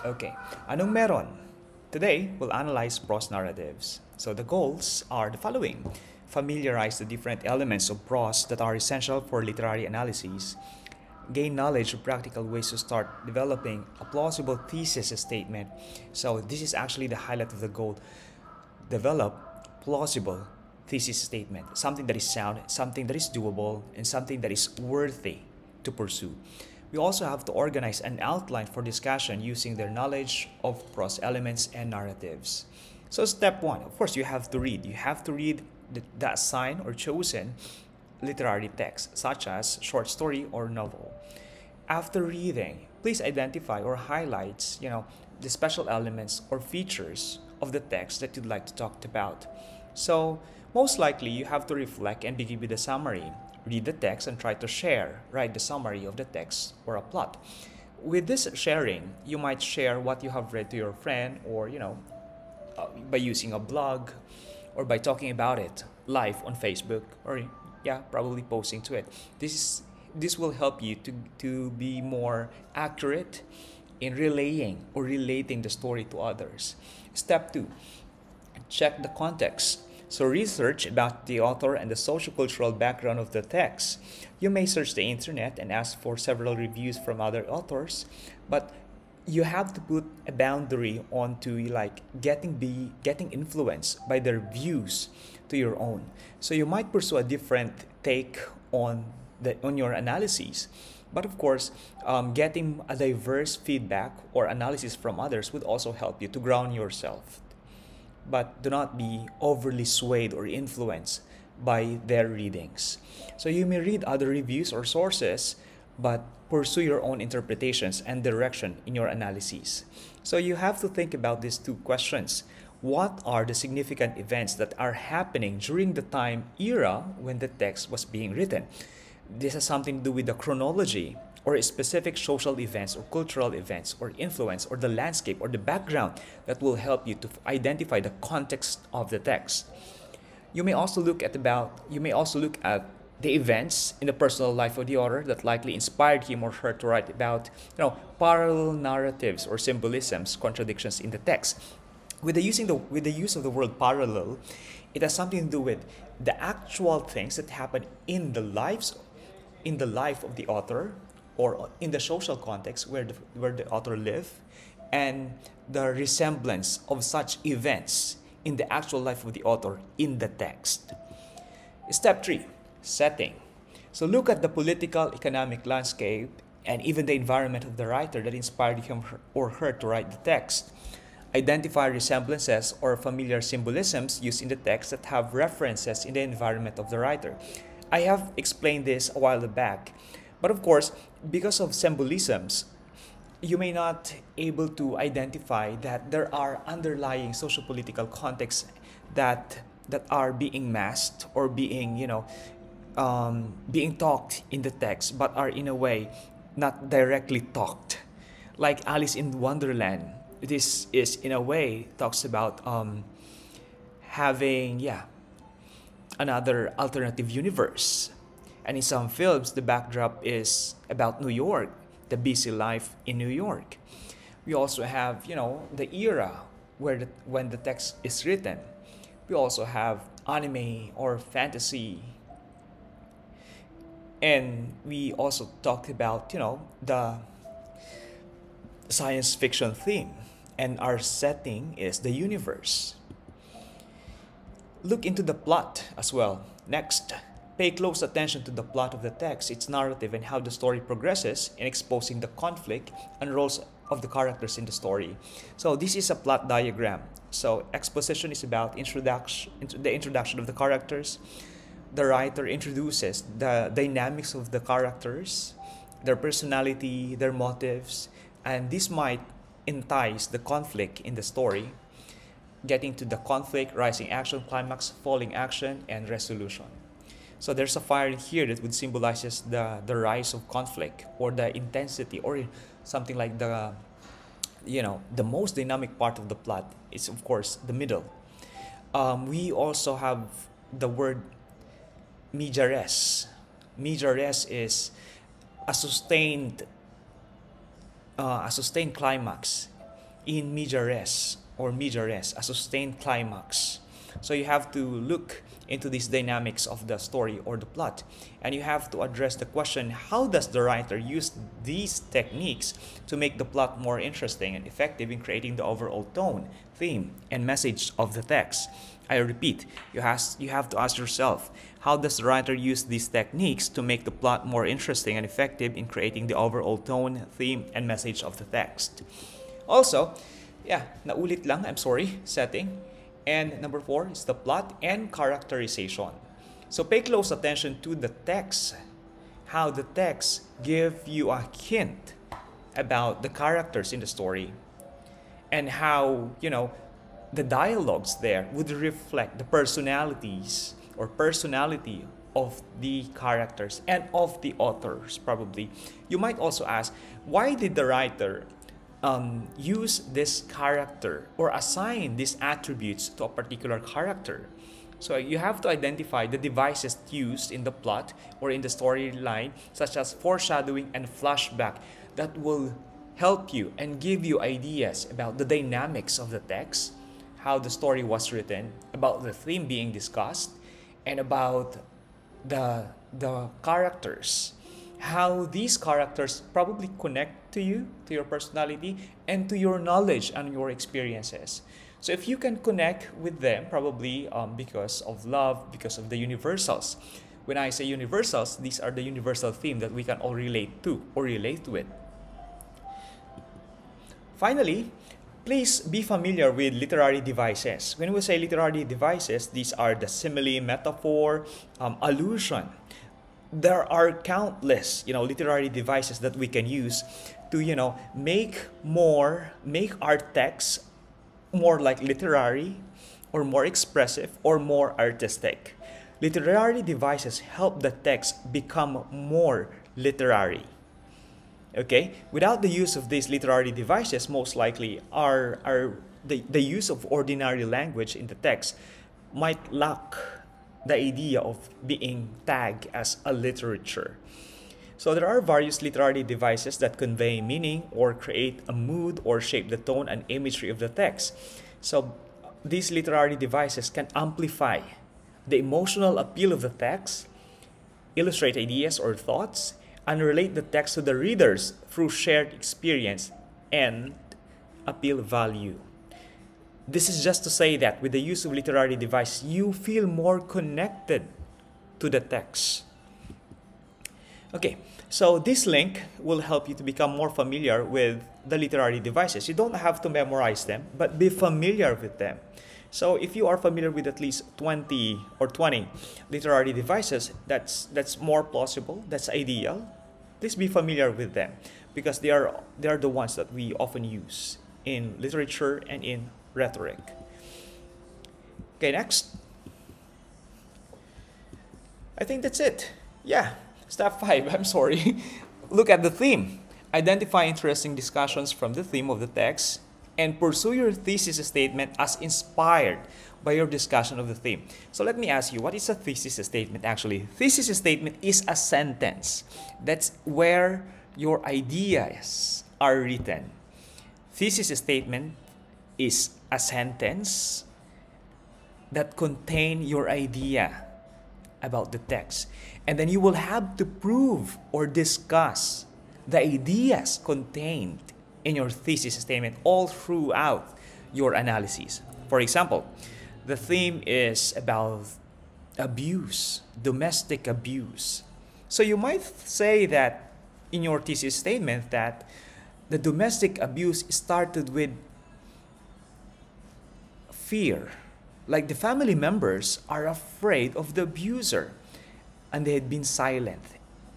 Okay, anong meron? Today, we'll analyze prose narratives. So the goals are the following. Familiarize the different elements of prose that are essential for literary analysis. Gain knowledge of practical ways to start developing a plausible thesis statement. So this is actually the highlight of the goal. Develop plausible thesis statement. Something that is sound, something that is doable, and something that is worthy to pursue. We also have to organize an outline for discussion using their knowledge of prose elements and narratives. So step one, of course, you have to read. You have to read the assigned or chosen literary text, such as short story or novel. After reading, please identify or highlight, the special elements or features of the text that you'd like to talk about. So most likely, you have to reflect and begin with a summary. Read the text and try to write the summary of the text or a plot. With this sharing, you might share what you have read to your friend or, by using a blog or by talking about it live on Facebook or, probably posting to it. This will help you to be more accurate in relaying or relating the story to others. Step two, check the context. So research about the author and the sociocultural background of the text. You may search the internet and ask for several reviews from other authors, but you have to put a boundary onto getting influenced by their views to your own. So you might pursue a different take on your analyses. But of course, getting a diverse feedback or analysis from others would also help you to ground yourself. But do not be overly swayed or influenced by their readings. So you may read other reviews or sources, but pursue your own interpretations and direction in your analyses. So you have to think about these two questions. What are the significant events that are happening during the time era when the text was being written? This has something to do with the chronology or specific social events or cultural events or influence or the landscape or the background that will help you to identify the context of the text. You may also look at the events in the personal life of the author that likely inspired him or her to write about, parallel narratives or symbolisms, contradictions in the text. With the use of the word parallel, it has something to do with the actual things that happen in the life of the author or in the social context where the author lived, and the resemblance of such events in the actual life of the author in the text. Step 3, setting. So look at the political, economic landscape and even the environment of the writer that inspired him or her to write the text. Identify resemblances or familiar symbolisms used in the text that have references in the environment of the writer. I have explained this a while back, but of course, because of symbolisms, you may not able to identify that there are underlying socio-political contexts that are being masked or being being talked in the text, but are in a way not directly talked. Like Alice in Wonderland, this is in a way talks about having another alternative universe. And in some films, the backdrop is about New York, the busy life in New York. We also have, the era when the text is written. We also have anime or fantasy. And we also talked about, the science fiction theme. And our setting is the universe. Look into the plot as well. Next, pay close attention to the plot of the text, its narrative, and how the story progresses in exposing the conflict and roles of the characters in the story. So this is a plot diagram. So exposition is about the introduction of the characters. The writer introduces the dynamics of the characters, their personality, their motives, and this might entice the conflict in the story, getting to the conflict, rising action, climax, falling action, and resolution. So there's a fire here that would symbolizes the rise of conflict or the intensity or something like the most dynamic part of the plot is of course the middle. We also have the word media res. Media res is a sustained climax in media res or media res, a sustained climax. So you have to look into these dynamics of the story or the plot, and you have to address the question, how does the writer use these techniques to make the plot more interesting and effective in creating the overall tone, theme, and message of the text? I repeat, you have to ask yourself, how does the writer use these techniques to make the plot more interesting and effective in creating the overall tone, theme, and message of the text? Also, naulit lang, I'm sorry, setting. And number 4 is the plot and characterization. So pay close attention to the text, how the text give you a hint about the characters in the story, and how, the dialogues there would reflect the personalities or personality of the characters and of the authors, probably. You might also ask, why did the writer use this character or assign these attributes to a particular character? So you have to identify the devices used in the plot or in the storyline, such as foreshadowing and flashback, that will help you and give you ideas about the dynamics of the text, how the story was written, about the theme being discussed, and about the characters, how these characters probably connect to you, to your personality, and to your knowledge and your experiences. So if you can connect with them, probably because of love, because of the universals. When I say universals, these are the universal theme that we can all relate to or relate to it. Finally, please be familiar with literary devices. When we say literary devices, these are the simile, metaphor, allusion. There are countless, literary devices that we can use to, make our text more like literary, or more expressive, or more artistic. Literary devices help the text become more literary. Okay? Without the use of these literary devices, most likely the use of ordinary language in the text might lack the idea of being tagged as a literature. So there are various literary devices that convey meaning or create a mood or shape the tone and imagery of the text. So these literary devices can amplify the emotional appeal of the text, illustrate ideas or thoughts, and relate the text to the readers through shared experience and appeal value. This is just to say that with the use of literary device, you feel more connected to the text. Okay, so this link will help you to become more familiar with the literary devices. You don't have to memorize them, but be familiar with them. So if you are familiar with at least 20 literary devices, that's more plausible, that's ideal. Please be familiar with them because they are the ones that we often use in literature and in rhetoric. Okay, next. I think that's it. Yeah, step 5, I'm sorry. Look at the theme. Identify interesting discussions from the theme of the text and pursue your thesis statement as inspired by your discussion of the theme. So let me ask you, what is a thesis statement actually? Thesis statement is a sentence. That's where your ideas are written. Thesis statement is a sentence that contain your idea about the text. And then you will have to prove or discuss the ideas contained in your thesis statement all throughout your analysis. For example, the theme is about abuse, domestic abuse. So you might say that in your thesis statement that the domestic abuse started with fear. Like the family members are afraid of the abuser and they had been silent.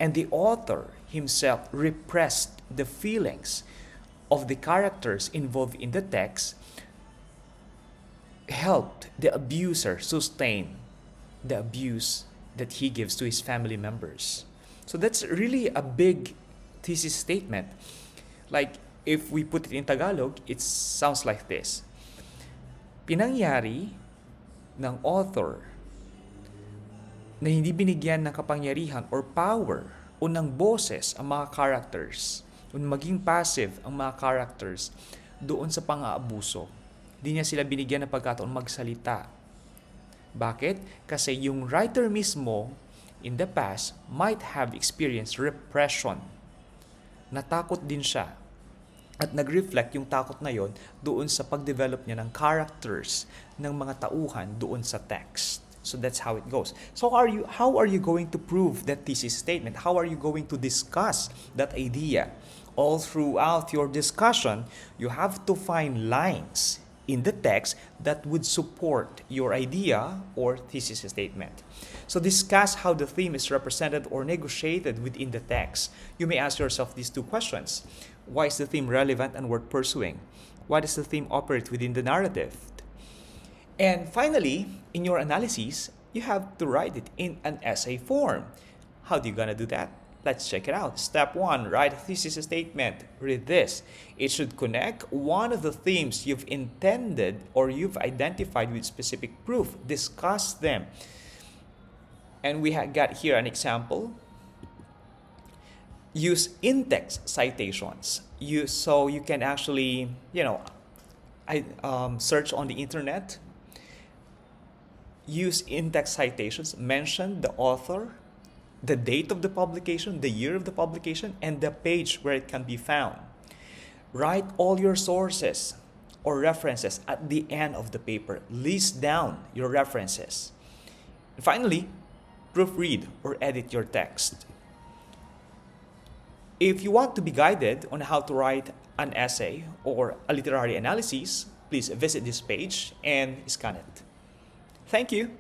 And the author himself repressed the feelings of the characters involved in the text, helped the abuser sustain the abuse that he gives to his family members. So that's really a big thesis statement. Like if we put it in Tagalog, it sounds like this. Pinangyari ng author na hindi binigyan ng kapangyarihan or power o ng boses ang mga characters, o maging passive ang mga characters doon sa pang-aabuso. Di niya sila binigyan ng pagkataon magsalita. Bakit? Kasi yung writer mismo in the past might have experienced repression. Natakot din siya. At nag-reflect yung takot na yon doon sa pag-develop niya ng characters ng mga tauhan doon sa text. So that's how it goes. So how are you going to prove that thesis statement? How are you going to discuss that idea? All throughout your discussion, you have to find lines in the text that would support your idea or thesis statement. So discuss how the theme is represented or negotiated within the text. You may ask yourself these two questions. Why is the theme relevant and worth pursuing? Why does the theme operate within the narrative? And finally, in your analysis, you have to write it in an essay form. How are you gonna do that? Let's check it out. Step 1, write a thesis statement. Read this. It should connect one of the themes you've intended or you've identified with specific proof. Discuss them. And we got here an example. Use in-text citations. So you can actually, search on the internet. Use in-text citations. Mention the author, the date of the publication, the year of the publication, and the page where it can be found. Write all your sources or references at the end of the paper. List down your references. And finally, proofread or edit your text. If you want to be guided on how to write an essay or a literary analysis, please visit this page and scan it. Thank you.